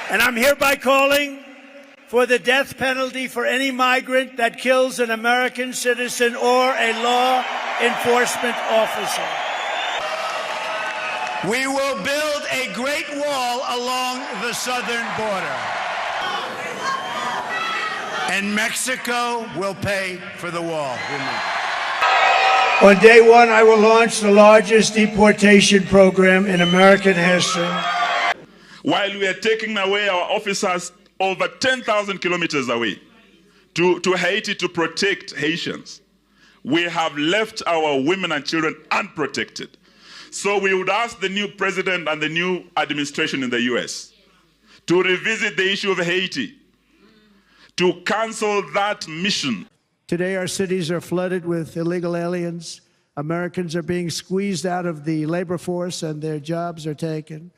And I'm hereby calling for the death penalty for any migrant that kills an American citizen or a law enforcement officer. We will build a great wall along the southern border. And Mexico will pay for the wall. On day one, I will launch the largest deportation program in American history. While we are taking away our officers over 10,000 kilometers away to Haiti to protect Haitians, we have left our women and children unprotected. So we would ask the new president and the new administration in the US to revisit the issue of Haiti, to cancel that mission. Today, our cities are flooded with illegal aliens. Americans are being squeezed out of the labor force and their jobs are taken.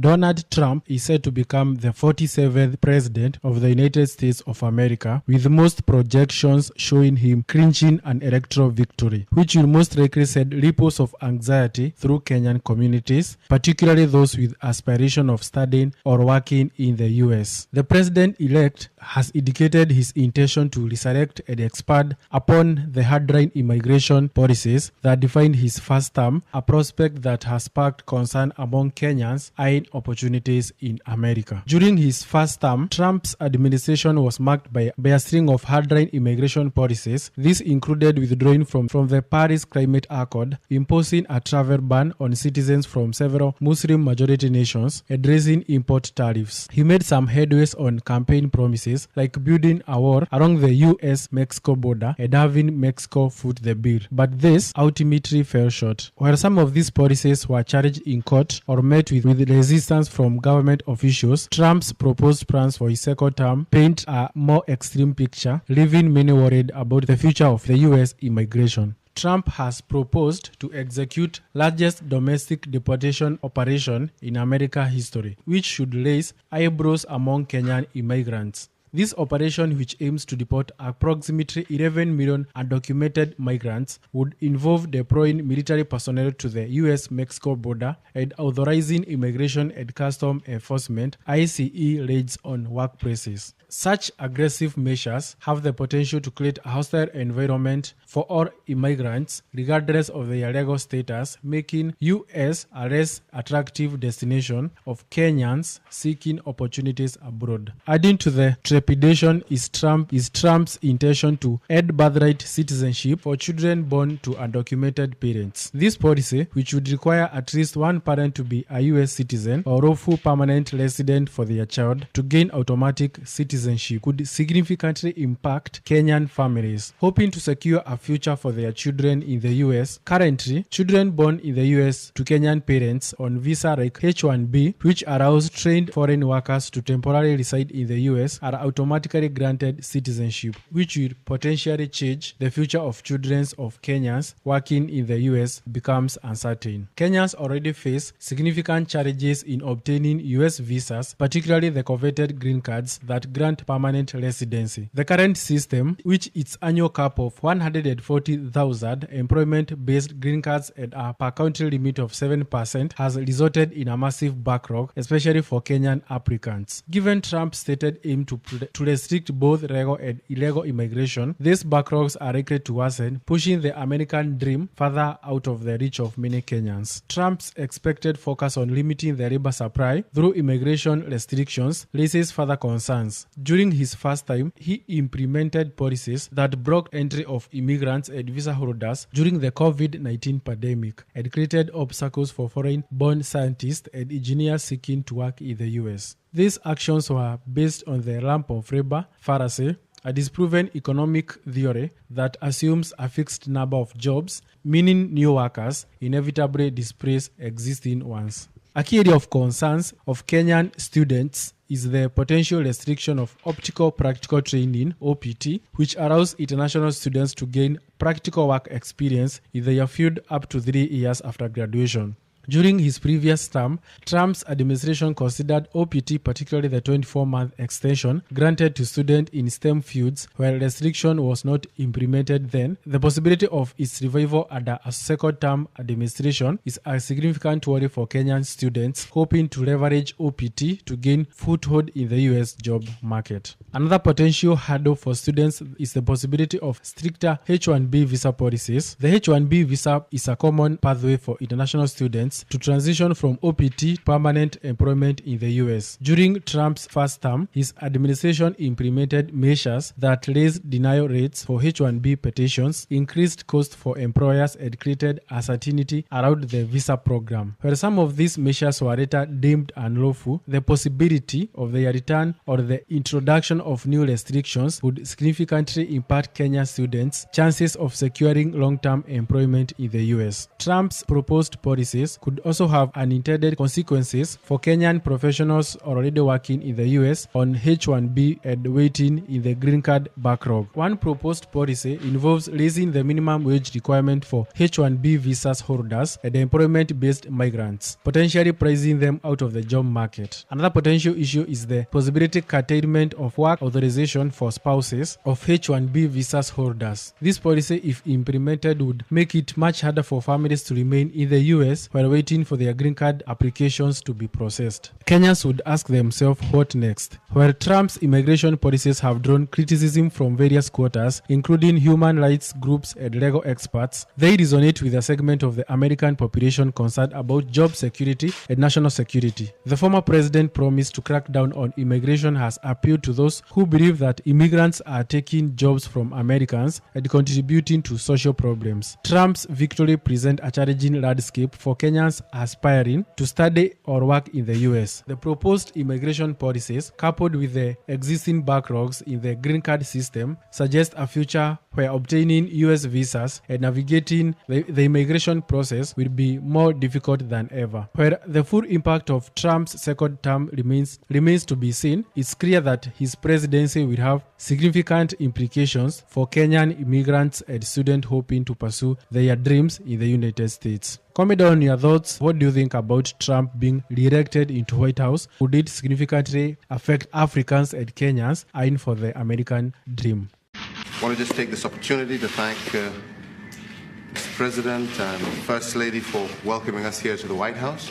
Donald Trump is said to become the 47th president of the United States of America, with most projections showing him clinching an electoral victory, which will most likely send ripples of anxiety through Kenyan communities, particularly those with aspiration of studying or working in the U.S. The president-elect has indicated his intention to resurrect and expand upon the hardline immigration policies that defined his first term, a prospect that has sparked concern among Kenyans eyeing opportunities in America. During his first term, Trump's administration was marked by a string of hardline immigration policies. This included withdrawing from the Paris Climate Accord, imposing a travel ban on citizens from several Muslim-majority nations, and raising import tariffs. He made some headways on campaign promises, like building a wall along the US-Mexico border and having Mexico foot the bill. But this ultimately fell short. While some of these policies were charged in court or met with resistance from government officials, Trump's proposed plans for his second term paint a more extreme picture, leaving many worried about the future of the U.S. immigration. Trump has proposed to execute largest domestic deportation operation in American history, which should raise eyebrows among Kenyan immigrants. This operation, which aims to deport approximately 11 million undocumented migrants, would involve deploying military personnel to the U.S.-Mexico border and authorizing immigration and customs enforcement (ICE) raids on workplaces. Such aggressive measures have the potential to create a hostile environment for all immigrants, regardless of their legal status, making U.S. a less attractive destination of Kenyans seeking opportunities abroad. Adding to the trepidation is Trump's intention to end birthright citizenship for children born to undocumented parents. This policy, which would require at least one parent to be a U.S. citizen or lawful permanent resident for their child to gain automatic citizenship, could significantly impact Kenyan families hoping to secure a future for their children in the U.S. Currently, children born in the U.S. to Kenyan parents on visa like H-1B, which allows trained foreign workers to temporarily reside in the U.S., are automatically granted citizenship, which will potentially change the future of children of Kenyans working in the U.S. becomes uncertain. Kenyans already face significant challenges in obtaining U.S. visas, particularly the coveted green cards that grant permanent residency. The current system, which its annual cap of 140,000 employment-based green cards and a per-country limit of 7%, has resulted in a massive backlog, especially for Kenyan applicants. Given Trump's stated aim to restrict both legal and illegal immigration, these backlogs are likely to worsen, pushing the American dream further out of the reach of many Kenyans. Trump's expected focus on limiting the labor supply through immigration restrictions raises further concerns. During his first time, he implemented policies that blocked entry of immigrants and visa holders during the COVID-19 pandemic and created obstacles for foreign-born scientists and engineers seeking to work in the U.S. These actions were based on the lump of labor fallacy, a disproven economic theory that assumes a fixed number of jobs, meaning new workers inevitably displace existing ones. A key area of concerns of Kenyan students is the potential restriction of optical practical training, OPT, which allows international students to gain practical work experience in their field up to 3 years after graduation. During his previous term, Trump's administration considered OPT, particularly the 24-month extension granted to students in STEM fields where restriction was not implemented then. The possibility of its revival under a second-term administration is a significant worry for Kenyan students hoping to leverage OPT to gain foothold in the U.S. job market. Another potential hurdle for students is the possibility of stricter H-1B visa policies. The H-1B visa is a common pathway for international students to transition from OPT to permanent employment in the U.S. During Trump's first term, his administration implemented measures that raised denial rates for H-1B petitions, increased costs for employers, and created uncertainty around the visa program. Where some of these measures were later deemed unlawful, the possibility of their return or the introduction of new restrictions would significantly impact Kenyan students' chances of securing long-term employment in the U.S. Trump's proposed policies could also have unintended consequences for Kenyan professionals already working in the U.S. on H-1B and waiting in the green card backlog. One proposed policy involves raising the minimum wage requirement for H-1B visas holders and employment-based migrants, potentially pricing them out of the job market. Another potential issue is the possibility curtailment of work authorization for spouses of H-1B visas holders. This policy, if implemented, would make it much harder for families to remain in the U.S. while waiting for their green card applications to be processed. Kenyans would ask themselves what next. While Trump's immigration policies have drawn criticism from various quarters, including human rights groups and legal experts, they resonate with a segment of the American population concerned about job security and national security. The former president promised to crack down on immigration has appealed to those who believe that immigrants are taking jobs from Americans and contributing to social problems. Trump's victory presents a challenging landscape for Kenyans aspiring to study or work in the U.S. The proposed immigration policies, coupled with the existing backlogs in the green card system, suggest a future where obtaining U.S. visas and navigating the immigration process will be more difficult than ever. Where the full impact of Trump's second term remains to be seen, it's clear that his presidency will have significant implications for Kenyan immigrants and students hoping to pursue their dreams in the United States. Comment down on your thoughts. What do you think about Trump being re-elected into White House? Would it significantly affect Africans and Kenyans eyeing for the American dream? I want to just take this opportunity to thank Mr. President and First Lady for welcoming us here to the White House.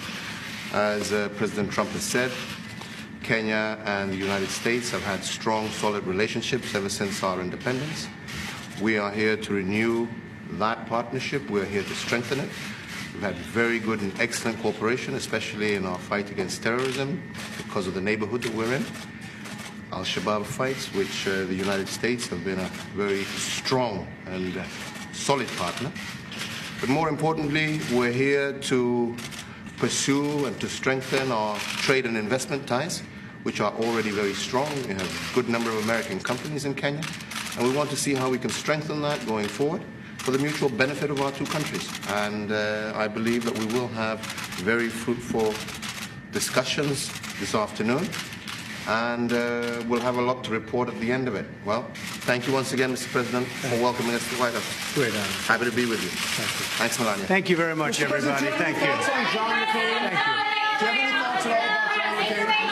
As President Trump has said, Kenya and the United States have had strong, solid relationships ever since our independence. We are here to renew that partnership. We're here to strengthen it. We've had very good and excellent cooperation, especially in our fight against terrorism because of the neighborhood that we're in. Al-Shabaab fights, which the United States have been a very strong and solid partner. But more importantly, we're here to pursue and to strengthen our trade and investment ties, which are already very strong. We have a good number of American companies in Kenya, and we want to see how we can strengthen that going forward for the mutual benefit of our two countries. And I believe that we will have very fruitful discussions this afternoon, and we'll have a lot to report at the end of it. Well, thank you once again, Mr. President, for welcoming us to the White House. Great honor. Happy to be with you. Thank you. Thanks, Melania. Thank you very much, everybody. Thank you. Thank you. Thank you. Do you have any thoughts at all about John McCain?